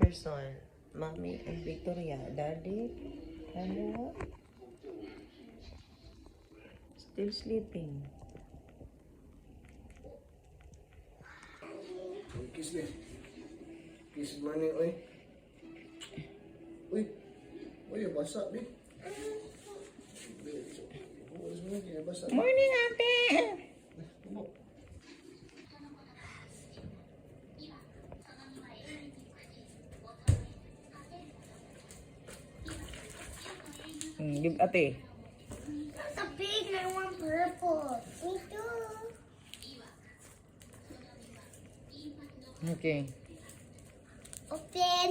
person. Mommy and Victoria. Daddy, hello. Still sleeping. Kiss me. Kiss money, oy. Uy. Uy, basa, be. Morning, ate. Give ate. The pig, I want purple. Me too. Okay. Open.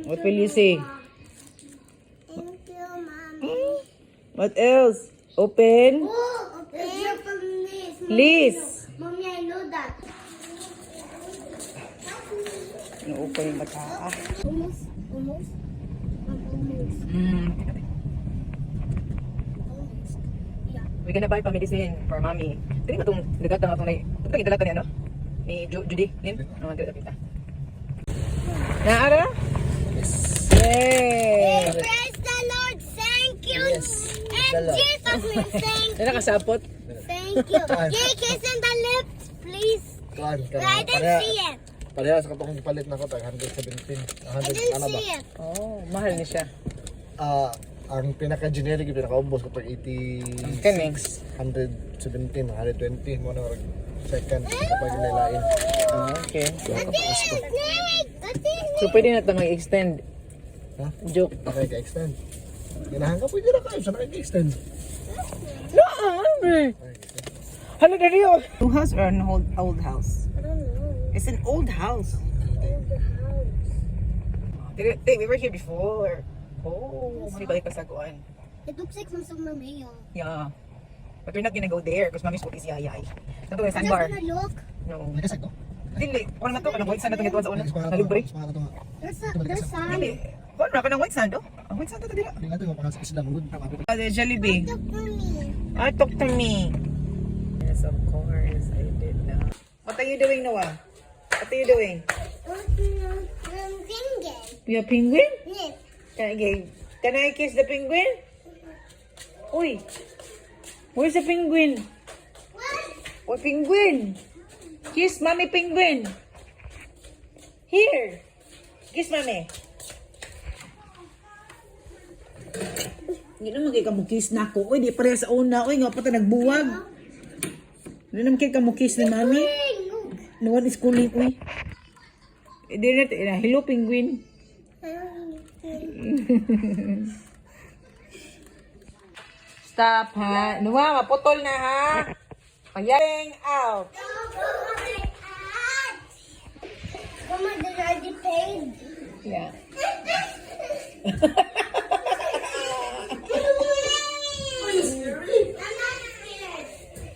What will you say? Thank you, Mommy. What else? Open. Oh, open. Please. Please. Mommy, I know that. Open yung mata. Almost. Almost. Almost. Almost. Yeah. We're gonna buy pa medicine for mommy. Dili ba itong dagat na itong ito yung dagat ni ano? Ni Judy? Lim? Ano ang dagat kita? Naara? Yay! Praise the Lord. Thank you. Yes. And Jesus name, thank you. Dala kasapot? Thank you. Yay, kiss in the lips, please. Kuan, I didn't see it. Pareha sa katong palit na ko tag 117. I 100 didn't ano ba? see it. Oh, mahal ni siya. Ang pinaka-generic yung pinaka-ubos kapag 86, Kanix. 117, 120 mo na second kapag nilain. Okay. Snake. So pwede na ito mag-extend. Ha? Joke. Naka-extend. Ginahan ka pwede na kayo sa naka-extend. No, Amber! Hello, daddy. New house or an old house? I don't know. It's an old house. Old house. We were here before. Oh, may balik pa sa kuan. It looks like some mayo. Yeah. But we're not gonna go there because mommy's foot is yayay. Ito yung I'm just sandbar. gonna look. No. Nakasag ko? Dili. Kung na to, kanang white sand na itong sa una. Nalubre. There's some. Dili. Kung na, kanang white sand, oh. Ang white sand ito dila. Hindi nga ito mapakasag isda mo. The Jollibee. Look for me. Talk to me. Yes, of course. I did not. What are you doing, Noah? What are you doing? Penguin. You a penguin? Yes. Can I kiss the penguin? Uy. Where's the penguin? What? Oh, penguin. Kiss mommy penguin. Here. Kiss mommy. Hindi naman kayo kamukis na ako. Uy, di pareha sa una. Uy, nga pa ito nagbuwag. Hindi naman kayo kamukis ni mami. No one is calling. Uy. Hindi na. Hello, penguin. Stop, ha? Nuwa, maputol na, ha? Payaring out. Mama, did I get paid? Yeah.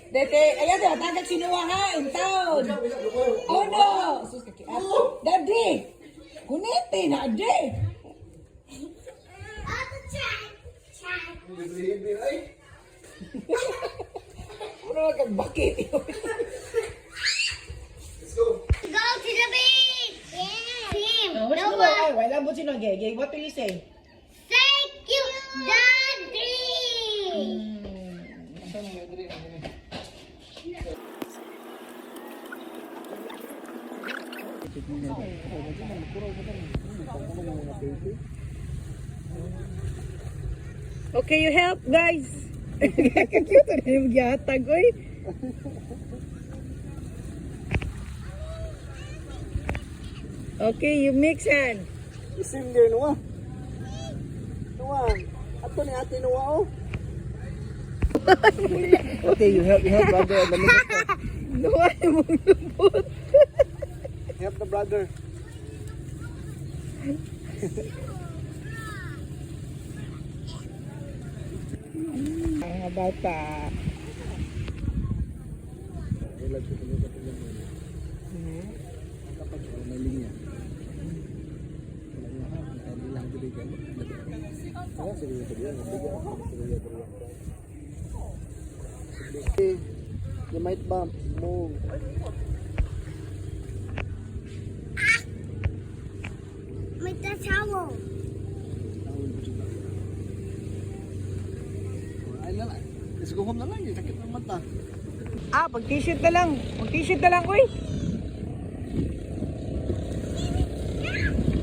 Dete, ayan na, tagad sinuwa ha, intaon. Oh no! Daddy! Kunete na, daddy! Puro kagbakit. Let's go. Go to the beach! Yeah! Team! What's the Noah! word? Wala mo sino, Gay. What will you say? Thank you, Daddy! Okay, you help, guys. Cute na yung gyatag, oy. Okay, you mix hand. Isim there, Noah. Noah. Ato ni ate Noah, oh. Okay, you help brother and the minister. Nuwa yung lupot. Help the brother. Mga bata. Ilag ko tuloy ka tuloy mo. Kapag may linya. Wala nga ha, hindi lang tuloy ka. Sige, sige, sige. You might bump. Move. With the towel. Tawin po siya. Ay na lang. Let's go home na lang. Sakit ng mata. Pag t-shirt na lang. Pag t-shirt na lang, uy.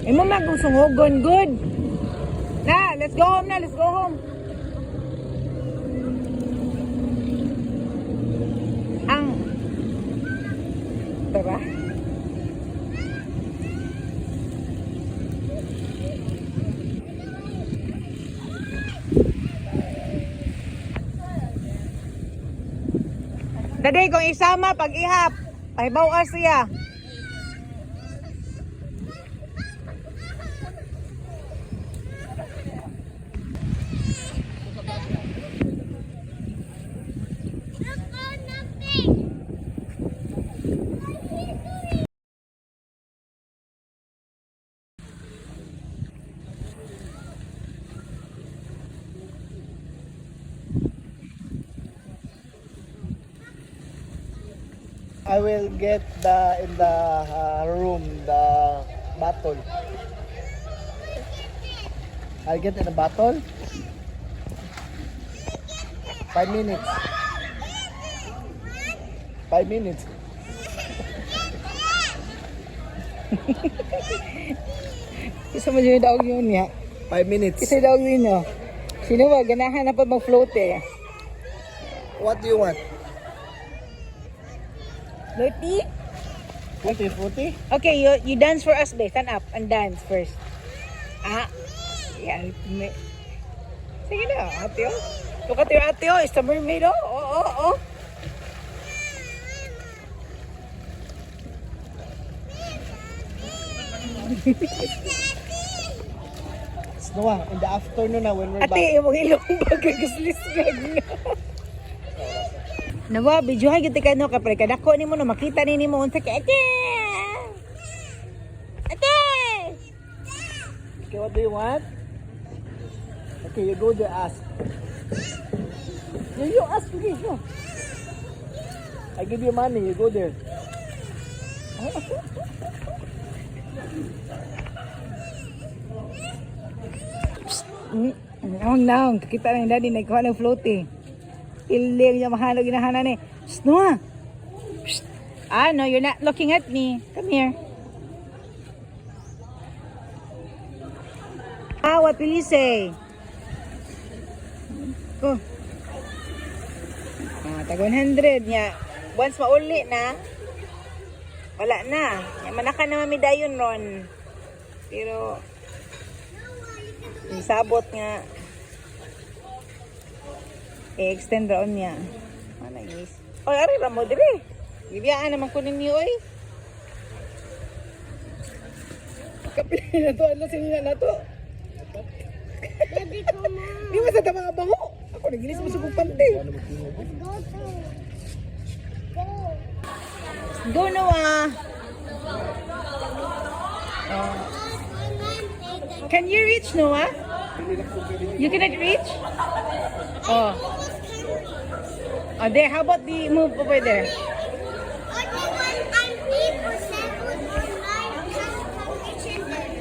Imo na kung sungogon, good. Na, let's go home na, let's go home. Ang tara. Dadi, kung isama, pag-ihap, pahibaw siya. I will get in the room the bottle. I'll get in a bottle. 5 minutes. 5 minutes. Isa mo yung daog yun niya. 5 minutes. Isa daog yun niya. Sino ba? Ganahan na pa mag-float eh. What do you want? Floaty? 40? Okay, you dance for us, babe. Stand up and dance first. Yeah. Sige na, ate oh. Look at your ate oh. It's the mermaid oh. Oh. Noah, in the afternoon na when we're back. Ate, yung ilong bagaguslisgag na. Nawa, videohan kita ka no, kapre kadako ni mo na makita ni mo unsa kay ate. Ate! Okay, what do you want? Okay, you go there, ask. You ask, please, no. I give you money, you go there. Naong, kita na yung daddy, nagkuha ng floaty. Iling niya mahalo ginahana ni. Psst, Noah! Psst. No, you're not looking at me. Come here. What will you say? Go. Tag 100 niya. Once mauli na, wala na. Manaka na mamidayon ron. Pero, yung sabot nga, i-extend raon niya. Ano is? Oy, ari ra mo dire. Bibiyaan naman ko ninyo oy. Kapili na to, ano sinina na to? Daddy, come on. Di mo sa tama nga bango. Ako naginis mo sa pagpante. Let's go to. Go. Go Noah. Can you reach Noah? You cannot reach? Oh. Oh, there. How about the move over there? Only when I'm people said would I just condition them.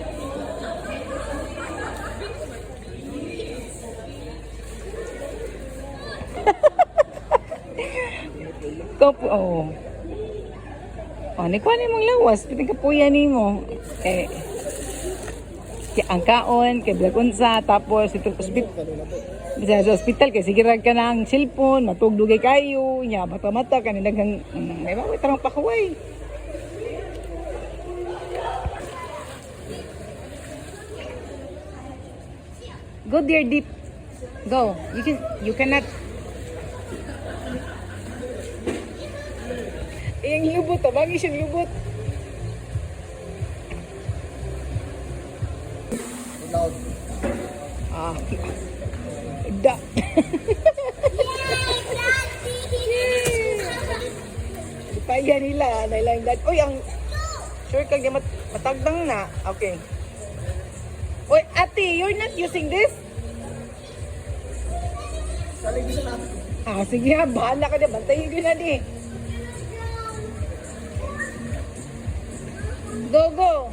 Kapu, oh. Oh, ni kuha ni mong lawas, piting kapuya ni mo. Ang kaon, kay Blagunsa, tapos ito hospital. Bisa sa hospital, kay sige rag ka ng cellphone, matugdugay kayo, nya, mata-mata, kanilang, may baway tarang pakuway. Go there deep. Go. You cannot. Yang lubot, tabagi siyang lubot. Loud. Da. Ipaya nila, nailang dad. Uy, ang sure kag di matagdang na. Okay. Uy, ate, you're not using this? Sige ha, bahala ka na. Bantayin ko na di. Go, go.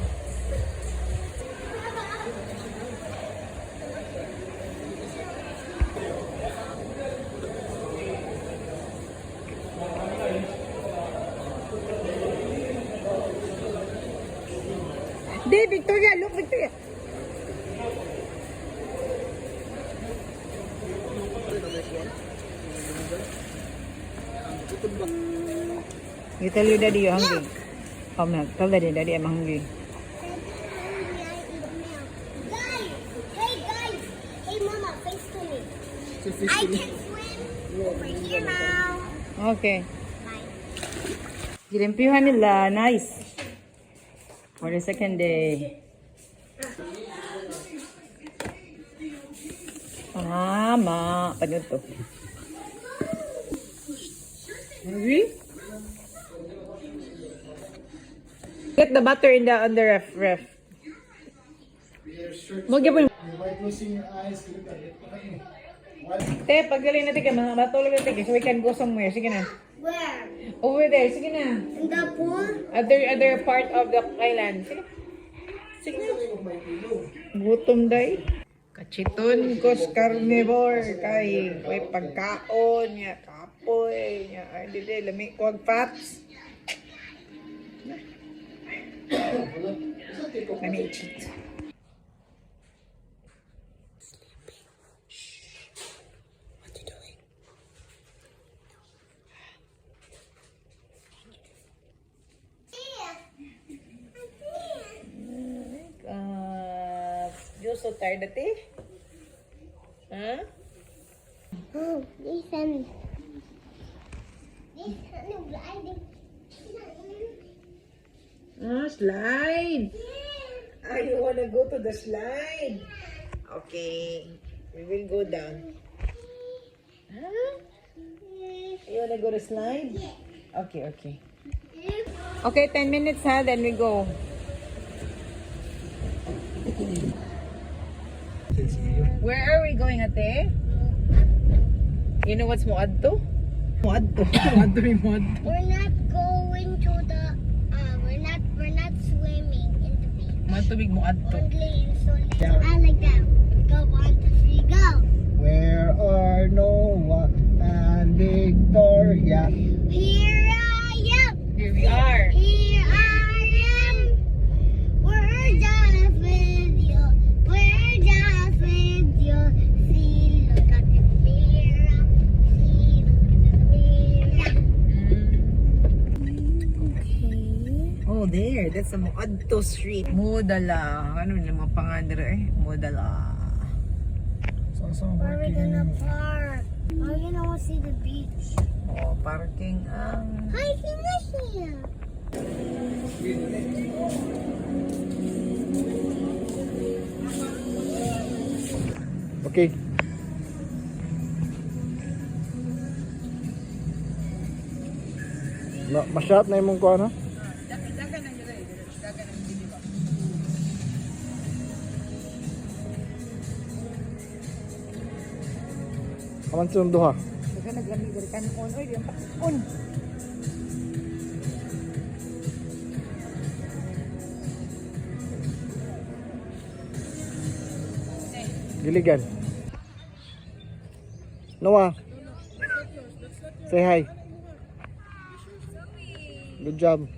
Di, Victoria, look, Victoria. You tell your daddy you're hungry. Oh, milk. Tell daddy I'm hungry. Guys! Hey, guys! Hey, Mama, face to me. I can swim over here now. Okay. Bye. Gilimpyuhan nila. Nice. For the second day. Mama. Ano to? Hungry? Get the butter in the on the ref. Magyapon. By closing your eyes, look at it. Te, pagaling natin ka, matulog natin ka, so we can go somewhere. Sige na. Where? Over there, sige na. In the pool? Other part of the island. Sige. Sige na. Gutom day. Kachiton kos carnivore kay may pagkaon niya, kapoy niya. Ay, dili, lami ko ag fats. Let me cheat. What you doing? You're so tired, ate? Huh? Oh, listen. Listen, blinding. Slide. Ah, you wanna go to the slide? Okay. We will go down. Huh? You wanna go to slide? Okay, okay. Okay, 10 minutes ha, then we go. Where are we going, ate? You know what's Muadto? Muadto. Muadto yung Muadto. We're not going to the. We're not swimming in the beach. Matubig Muadto. Only in Soleil. I like that. Go 1, 2, 3, go. Where are Noah and Victoria? Here I am. Here we are. Here I am. We're just with you. We're just with you. See, look at the mirror. See, look at the mirror. Okay. Oh, there. That's a Muadto Street. Modala. Ano na mga pangadra eh? Modala. So Where are we gonna park? We're gonna go see the beach. Oh, parking ang... Hi, here. Okay. Masyat na yung ko ano? Kaman sundo ha? Saka naglami dari kan on. Oy, diyan pa. On. Giligan. Noah. Say hi. Good job.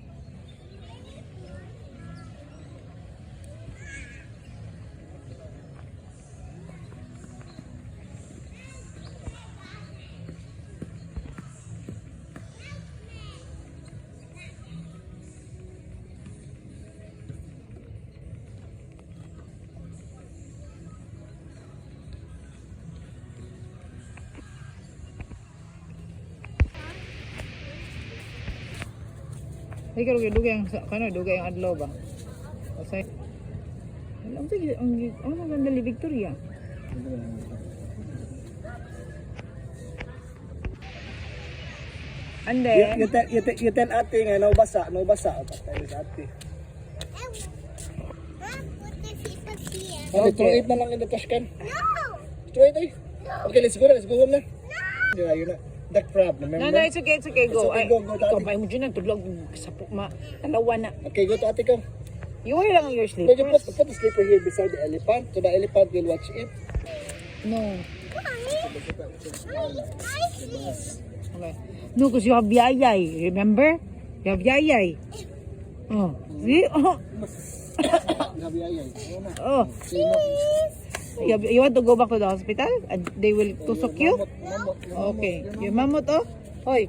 Ay, karo dugay ang kano dugay ang adlaw ba? Kasi alam sige ang ganda ni Victoria. Ande. You tell ate nga no basa. Patay sa ate. Put the people here. Okay, tuwait na lang in the trash can. No! Tuwait ay. Okay, let's go home na. Yun na. That problem, No, remember? no, it's okay, go. It's okay, Ay, go, ikaw Tati. pa mo dyan, tudlog sa pukma. Dalawa na. Okay, go to ate ko. You wear lang your When you slippers. put the slipper here beside the elephant, so the elephant will watch it. No. Mommy, I see. Okay. No, because you have yayay. Remember? You have yayay. Oh, see? Oh, Gabi ay ay. Oo na. oh. Sino? You want to go back to the hospital? And they will tusok you? Mamot. Okay. Your mamot, oh. Hoy.